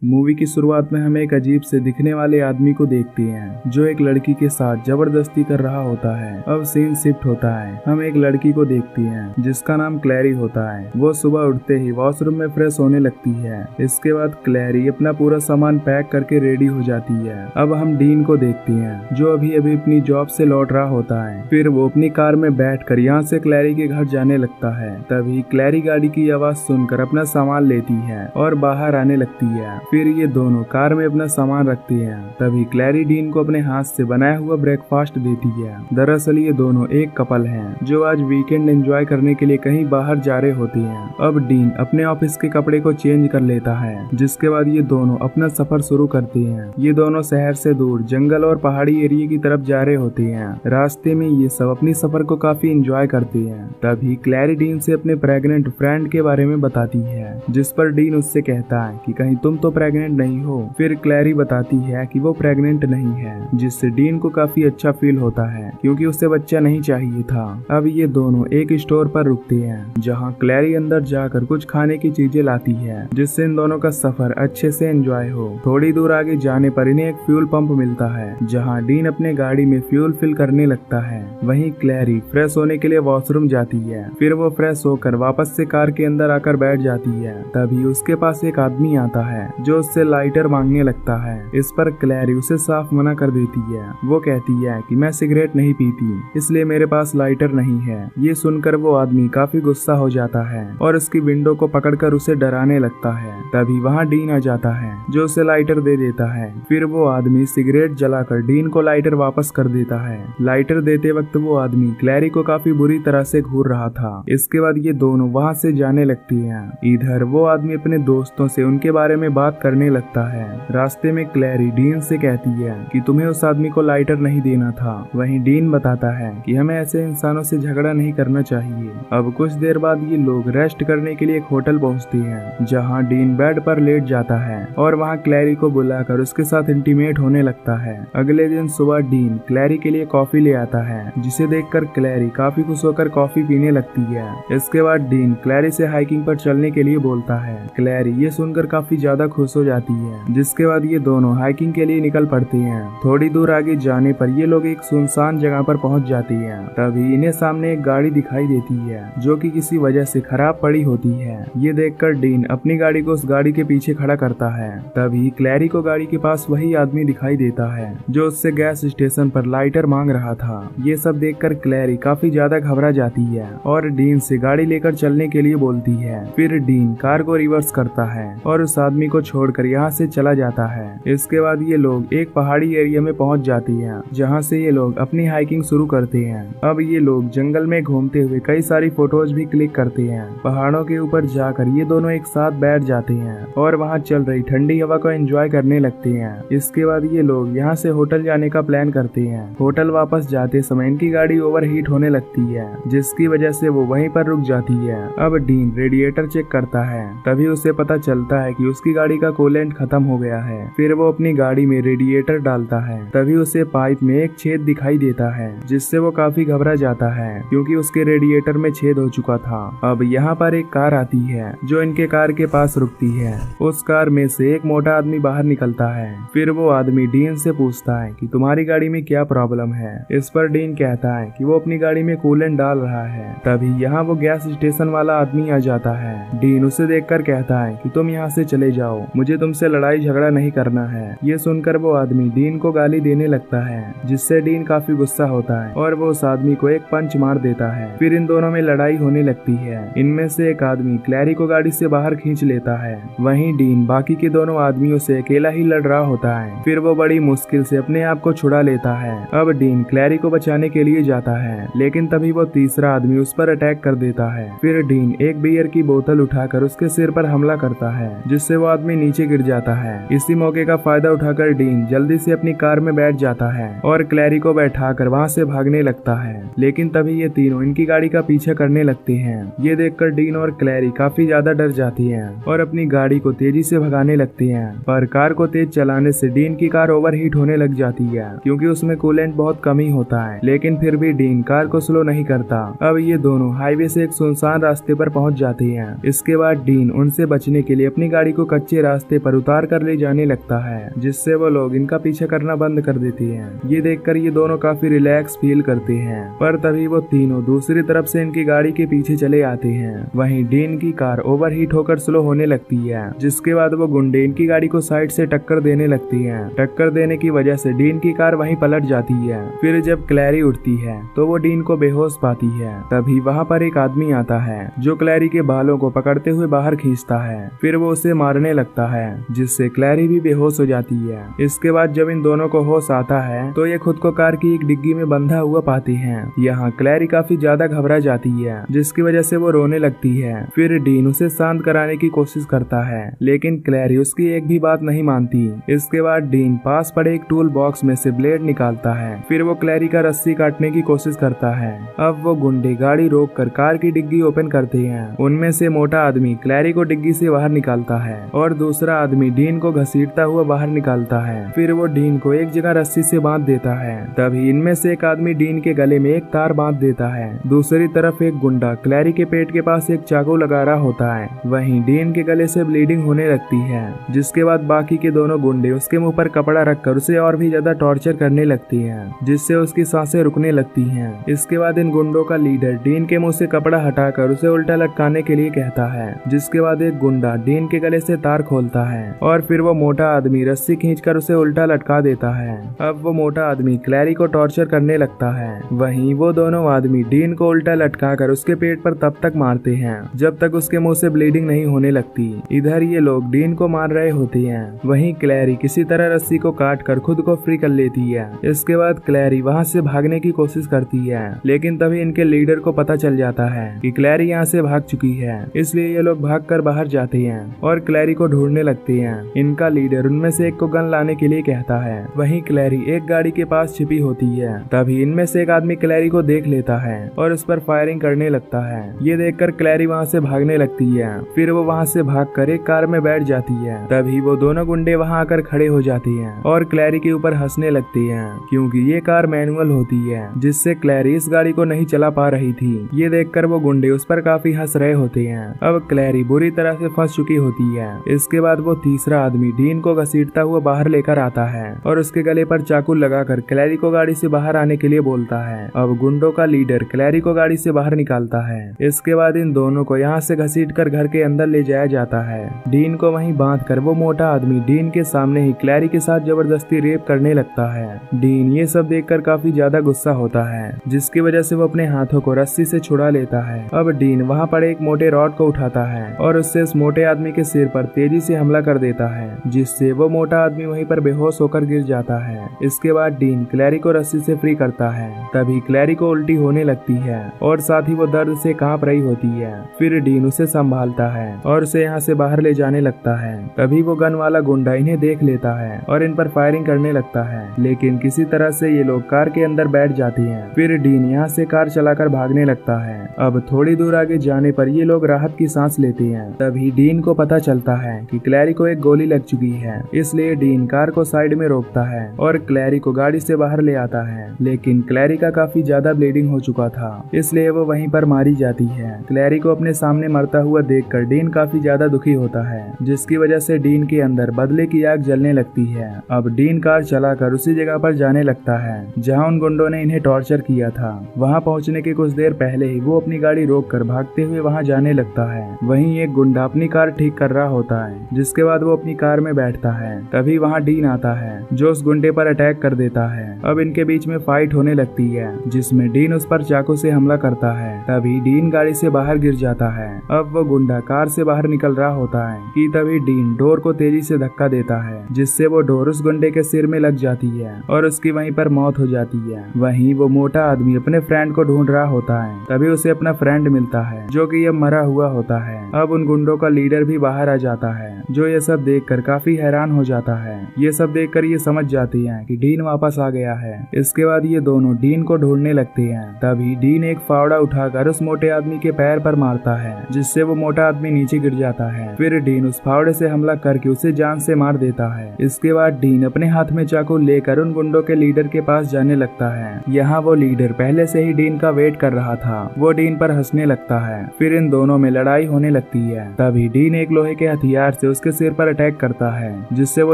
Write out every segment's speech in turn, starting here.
Movie की शुरुआत में हमें एक अजीब से दिखने वाले आदमी को देखते हैं जो एक लड़की के साथ जबरदस्ती कर रहा होता है। अब सीन शिफ्ट होता है, हम एक लड़की को देखते हैं जिसका नाम क्लैरी होता है। वो सुबह उठते ही वॉशरूम में फ्रेश होने लगती है। इसके बाद क्लैरी अपना पूरा सामान पैक करके रेडी हो जाती है। अब हम डीन को देखते हैं जो अभी अभी अपनी जॉब से लौट रहा होता है। फिर वो अपनी कार में बैठकर यहाँ से क्लैरी के घर जाने लगता है। तभी क्लैरी गाड़ी की आवाज सुनकर अपना सामान लेती है और बाहर आने लगती है। फिर ये दोनों कार में अपना सामान रखते हैं। तभी क्लैरी डीन को अपने हाथ से बनाया हुआ ब्रेकफास्ट देती है। दरअसल ये दोनों एक कपल हैं जो आज वीकेंड एंजॉय करने के लिए कहीं बाहर जा रहे होते हैं। अब डीन अपने ऑफिस के कपड़े को चेंज कर लेता है, जिसके बाद ये दोनों अपना सफर शुरू करते हैं। ये दोनों शहर से दूर जंगल और पहाड़ी एरिया की तरफ जा रहे होते हैं। रास्ते में ये सब अपनी सफर को काफी एंजॉय करते हैं। तभी क्लैरी डीन से अपने प्रेग्नेंट फ्रेंड के बारे में बताती है, जिस पर डीन उससे कहता है कि कहीं तुम तो प्रेग्नेंट नहीं हो। फिर क्लैरी बताती है कि वो प्रेग्नेंट नहीं है, जिससे डीन को काफी अच्छा फील होता है क्योंकि उसे बच्चा नहीं चाहिए था। अब ये दोनों एक स्टोर पर रुकते हैं जहां क्लैरी अंदर जाकर कुछ खाने की चीजें लाती है, जिससे इन दोनों का सफर अच्छे से एंजॉय हो। थोड़ी दूर आगे जाने पर इन्हें एक फ्यूल पंप मिलता है जहां डीन अपने गाड़ी में फ्यूल फिल करने लगता है। वहीं क्लैरी फ्रेश होने के लिए वॉशरूम जाती है। फिर वो फ्रेश होकर वापस से कार के अंदर आकर बैठ जाती है। तभी उसके पास एक आदमी आता है जो उससे लाइटर मांगने लगता है। इस पर क्लैरी उसे साफ मना कर देती है। वो कहती है कि मैं सिगरेट नहीं पीती, इसलिए मेरे पास लाइटर नहीं है। ये सुनकर वो आदमी काफी गुस्सा हो जाता है और उसकी विंडो को पकड़कर उसे डराने लगता है। तभी वहाँ डीन आ जाता है जो उसे लाइटर दे देता है। फिर वो आदमी सिगरेट जलाकर डीन को लाइटर वापस कर देता है। लाइटर देते वक्त वो आदमी क्लैरी को काफी बुरी तरह से घूर रहा था। इसके बाद ये दोनों वहाँ से जाने लगती हैं। इधर वो आदमी अपने दोस्तों से उनके बारे में बात करने लगता है। रास्ते में क्लैरी डीन से कहती है कि तुम्हें उस आदमी को लाइटर नहीं देना था। वहीं डीन बताता है कि हमें ऐसे इंसानों से झगड़ा नहीं करना चाहिए। अब कुछ देर बाद ये लोग रेस्ट करने के लिए एक होटल पहुंचते हैं जहां डीन बेड पर लेट जाता है और वहां क्लैरी को बुलाकर उसके साथ इंटीमेट होने लगता है। अगले दिन सुबह डीन क्लैरी के लिए कॉफी ले आता है, जिसे देखकर क्लैरी काफी खुश होकर कॉफी पीने लगती है। इसके बाद डीन क्लैरी से हाइकिंग पर चलने के लिए बोलता है। क्लैरी ये सुनकर काफी ज्यादा खुश हो जाती है, जिसके बाद ये दोनों हाइकिंग के लिए निकल पड़ते हैं। थोड़ी दूर आगे जाने पर ये लोग एक सुनसान जगह पर पहुंच जाती हैं। तभी इन्हें सामने एक गाड़ी दिखाई देती है जो कि किसी वजह से खराब पड़ी होती है। ये देखकर डीन अपनी गाड़ी को उस गाड़ी के पीछे खड़ा करता है। तभी क्लैरी को गाड़ी के पास वही आदमी दिखाई देता है जो उससे गैस स्टेशन पर लाइटर मांग रहा था। ये सब देखकर क्लैरी काफी ज्यादा घबरा जाती है और डीन से गाड़ी लेकर चलने के लिए बोलती है। फिर डीन कार को रिवर्स करता है और उस आदमी को छोड़कर यहाँ से चला जाता है। इसके बाद ये लोग एक पहाड़ी एरिया में पहुंच जाती हैं, जहां से ये लोग अपनी हाइकिंग शुरू करते हैं। अब ये लोग जंगल में घूमते हुए कई सारी फोटोज भी क्लिक करते हैं। पहाड़ों के ऊपर जाकर ये दोनों एक साथ बैठ जाते हैं और वहां चल रही ठंडी हवा को एंजॉय करने लगते हैं। इसके बाद ये लोग यहाँ से होटल जाने का प्लान करते हैं। होटल वापस जाते समय इनकी गाड़ी ओवरहीट होने लगती है, जिसकी वजह से वो वहीं पर रुक जाती है। अब डीन रेडिएटर चेक करता है। तभी उसे पता चलता है कि उसकी गाड़ी का कूलेंट खत्म हो गया है। फिर वो अपनी गाड़ी में रेडिएटर डालता है। तभी उसे पाइप में एक छेद दिखाई देता है, जिससे वो काफी घबरा जाता है क्योंकि उसके रेडिएटर में छेद हो चुका था। अब यहाँ पर एक कार आती है जो इनके कार के पास रुकती है। उस कार में से एक मोटा आदमी बाहर निकलता है। फिर वो आदमी डीन से पूछता है कि तुम्हारी गाड़ी में क्या प्रॉब्लम है। इस पर डीन कहता है कि वो अपनी गाड़ी में कूलेंट डाल रहा है। तभी यहाँ वो गैस स्टेशन वाला आदमी आ जाता है। डीन उसे देखकर कहता है कि तुम यहाँ से चले जाओ, मुझे तुमसे लड़ाई झगड़ा नहीं करना है। ये सुनकर वो आदमी डीन को गाली देने लगता है, जिससे डीन काफी गुस्सा होता है और वो उस आदमी को एक पंच मार देता है। फिर इन दोनों में लड़ाई होने लगती है। इनमें से एक आदमी क्लैरी को गाड़ी से बाहर खींच लेता है। वहीं डीन बाकी के दोनों आदमियों से अकेला ही लड़ रहा होता है। फिर वो बड़ी मुश्किल से अपने आप को छुड़ा लेता है। अब डीन क्लैरी को बचाने के लिए जाता है, लेकिन तभी वो तीसरा आदमी उस पर अटैक कर देता है। फिर डीन एक बियर की बोतल उठाकर उसके सिर पर हमला करता है, जिससे वो आदमी नीचे गिर जाता है। इसी मौके का फायदा उठाकर डीन जल्दी से अपनी कार में बैठ जाता है और क्लैरी को बैठाकर वहाँ से भागने लगता है। लेकिन तभी ये तीनों इनकी गाड़ी का पीछा करने लगते हैं। ये देखकर डीन और क्लैरी काफी ज्यादा डर जाती हैं और अपनी गाड़ी को तेजी से भगाने लगती हैं। पर कार को तेज चलाने से डीन की कार ओवरहीट होने लग जाती है क्योंकि उसमें कूलेंट बहुत कम ही होता है। लेकिन फिर भी डीन कार को स्लो नहीं करता। अब ये दोनों हाईवे से एक सुनसान रास्ते पर पहुंच जाते हैं। इसके बाद डीन उनसे बचने के लिए अपनी गाड़ी को कच्चे रास्ते पर उतार कर ले जाने लगता है, जिससे वो लोग इनका पीछा करना बंद कर देते हैं। ये देखकर ये दोनों काफी रिलैक्स फील करते हैं, पर तभी वो तीनों दूसरी तरफ से इनकी गाड़ी के पीछे चले आते हैं। वहीं डीन की कार ओवरहीट होकर स्लो होने लगती है, जिसके बाद वो गुंडे इनकी गाड़ी को साइड से टक्कर देने लगती हैं। टक्कर देने की वजह से डीन की कार वहीं पलट जाती है। फिर जब क्लैरी उठती है तो वो डीन को बेहोश पाती है। तभी वहाँ पर एक आदमी आता है जो क्लैरी के बालों को पकड़ते हुए बाहर खींचता है। फिर वो उसे मारने लगता है, जिससे क्लैरी भी बेहोश हो जाती है। इसके बाद जब इन दोनों को होश आता है तो ये खुद को कार की एक डिग्गी में बंधा हुआ पाते हैं। यहाँ क्लैरी काफी ज्यादा घबरा जाती है, जिसकी वजह से वो रोने लगती है। फिर डीन उसे शांत कराने की कोशिश करता है, लेकिन क्लैरी उसकी एक भी बात नहीं मानती। इसके बाद डीन पास पड़े एक टूल बॉक्स में से ब्लेड निकालता है। फिर वो क्लैरी का रस्सी काटने की कोशिश करता है। अब वो गुंडे गाड़ी रोक कर कार की डिग्गी ओपन करते हैं। उनमें से मोटा आदमी क्लैरी को डिग्गी से बाहर निकालता है और दूसरा आदमी डीन को घसीटता हुआ बाहर निकालता है। फिर वो डीन को एक जगह रस्सी से बांध देता है। तभी इनमें से एक आदमी डीन के गले में एक तार बांध देता है। दूसरी तरफ एक गुंडा क्लैरी के पेट के पास एक चाकू लगा रहा होता है। वहीं डीन के गले से ब्लीडिंग होने लगती है, जिसके बाद बाकी के दोनों गुंडे उसके मुंह पर कपड़ा रखकर उसे और भी ज्यादा टॉर्चर करने लगती हैं, जिससे उसकी सांसें रुकने लगती हैं। इसके बाद इन गुंडों का लीडर डीन के मुंह से कपड़ा हटाकर उसे उल्टा लटकाने के लिए कहता है, जिसके बाद एक गुंडा डीन के गले से तार खोलता है और फिर वो मोटा आदमी रस्सी खींचकर उसे उल्टा लटका देता है। अब वो मोटा आदमी क्लैरी को टॉर्चर करने लगता है। वहीं वो दोनों आदमी डीन को उल्टा लटकाकर उसके पेट पर तब तक मारते हैं जब तक उसके मुंह से ब्लीडिंग नहीं होने लगती। इधर ये लोग डीन को मार रहे होते हैं। वहीं क्लैरी किसी तरह रस्सी को काट कर खुद को फ्री कर लेती है। इसके बाद क्लैरी वहाँ से भागने की कोशिश करती है, लेकिन तभी इनके लीडर को पता चल जाता है कि क्लैरी यहाँ से भाग चुकी है। इसलिए ये लोग भागकर बाहर जाते हैं और क्लैरी को ढूंढने लगते हैं। इनका लीडर उनमें से एक को गन लाने के लिए कहता है। वहीं क्लैरी एक गाड़ी के पास छिपी होती है। तभी इनमें से एक आदमी क्लैरी को देख लेता है और उस पर फायरिंग करने लगता है। ये देखकर क्लैरी वहाँ से भागने लगती है। फिर वो वहाँ से भागकर एक कार में बैठ जाती है। तभी वो दोनों गुंडे वहाँ आकर खड़े हो जाते हैं और क्लैरी के ऊपर हंसने लगते हैं, क्योंकि ये कार मैनुअल होती है, जिससे क्लैरी इस गाड़ी को नहीं चला पा रही थी। ये देखकर वो गुंडे उस पर काफी हंस रहे होते हैं। अब क्लैरी बुरी तरह से फंस चुकी होती है। इसके बाद वो तीसरा आदमी डीन को घसीटता हुआ बाहर लेकर आता है और उसके गले पर चाकू लगाकर क्लैरी को गाड़ी से बाहर आने के लिए बोलता है। अब गुंडों का लीडर क्लैरी को गाड़ी से बाहर निकालता है। इसके बाद इन दोनों को यहाँ से घसीटकर घर के अंदर ले जाया जाता है। डीन को वहीं बांधकर वो मोटा आदमी डीन के सामने ही क्लैरी के साथ जबरदस्ती रेप करने लगता है। डीन ये सब देखकर काफी ज्यादा गुस्सा होता है, जिसकी वजह से वो अपने हाथों को रस्सी से छुड़ा लेता है। अब डीन वहाँ पर एक मोटे रॉड को उठाता है और उससे इस मोटे आदमी के सिर पर तेजी से हमला कर देता है, जिससे वो मोटा आदमी वहीं पर बेहोश होकर गिर जाता है। इसके बाद डीन क्लैरी को रस्सी से फ्री करता है। तभी क्लैरी को उल्टी होने लगती है और साथ ही वो दर्द से कांप रही होती है। फिर डीन उसे संभालता है और उसे यहाँ से बाहर ले जाने लगता है। तभी वो गन वाला गुंडा इन्हें देख लेता है और इन पर फायरिंग करने लगता है, लेकिन किसी तरह से ये लोग कार के अंदर बैठ जाते हैं। फिर डीन यहाँ से कार चलाकर भागने लगता है। अब थोड़ी दूर आगे जाने पर ये लोग राहत की सांस लेते हैं। तभी डीन को पता चलता है कि क्लैरी को एक गोली लग चुकी है, इसलिए डीन कार को साइड में रोकता है और क्लैरी को गाड़ी से बाहर ले आता है। लेकिन क्लैरी का काफी ज्यादा ब्लीडिंग हो चुका था, इसलिए वो वहीं पर मारी जाती है। क्लैरी को अपने सामने मरता हुआ देखकर डीन काफी ज्यादा दुखी होता है, जिसकी वजह से डीन के अंदर बदले की आग जलने लगती है। अब डीन कार चलाकर उसी जगह पर जाने लगता है जहाँ उन गुंडों ने इन्हें टॉर्चर किया था। वहाँ पहुँचने के कुछ देर पहले ही वो अपनी गाड़ी रोककर भागते हुए वहाँ जाने लगता है। वहीं एक गुंडा अपनी कार ठीक कर रहा होता है, जिसके बाद वो अपनी कार में बैठता है। तभी वहाँ डीन आता है जो उस गुंडे पर अटैक कर देता है। अब इनके बीच में फाइट होने लगती है, जिसमें डीन उस पर चाकू से हमला करता है। तभी डीन गाड़ी से बाहर गिर जाता है। अब वो गुंडा कार से बाहर निकल रहा होता है कि तभी डीन डोर को तेजी से धक्का देता है, जिससे वो डोर उस गुंडे के सिर में लग जाती है और उसकी वहीं पर मौत हो जाती है। वहीं वो मोटा आदमी अपने फ्रेंड को ढूंढ रहा होता है। तभी उसे अपना फ्रेंड मिलता है जो कि अब मरा हुआ होता है। अब उन गुंडों का लीडर भी बाहर आ जाता है, जो ये सब देखकर काफी हैरान हो जाता है। ये सब देखकर ये समझ जाती हैं कि डीन वापस आ गया है। इसके बाद ये दोनों डीन को ढूंढने लगते हैं। तभी डीन एक फावड़ा उठाकर उस मोटे आदमी के पैर पर मारता है, जिससे वो मोटा आदमी नीचे गिर जाता है। फिर डीन उस फावड़े से हमला करके उसे जान से मार देता है। इसके बाद डीन अपने हाथ में चाकू लेकर उन गुंडों के लीडर के पास जाने लगता है। यहाँ वो लीडर पहले से ही डीन का वेट कर रहा था। वो डीन पर हंसने लगता है। फिर इन दोनों में लड़ाई होने लगती है। तभी डीन एक लोहे के हथियार से उसके सिर पर अटैक करता है, जिससे वो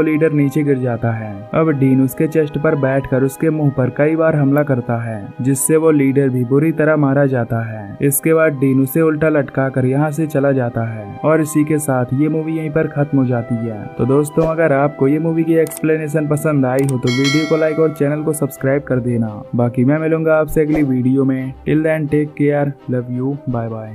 लीडर नीचे गिर जाता है। अब डीन उसके चेस्ट पर बैठकर उसके मुंह पर कई बार हमला करता है, जिससे वो लीडर भी बुरी तरह मारा जाता है। इसके बाद डीन उसे उल्टा लटका कर यहाँ से चला जाता है और इसी के साथ ये मूवी यहीं पर खत्म हो जाती है। तो दोस्तों, अगर आपको ये मूवी की एक्सप्लेनेशन पसंद आई हो तो वीडियो को लाइक और चैनल को सब्सक्राइब कर देना। बाकी मैं मिलूंगा आपसे अगली वीडियो में। Till then take care, love you, bye bye.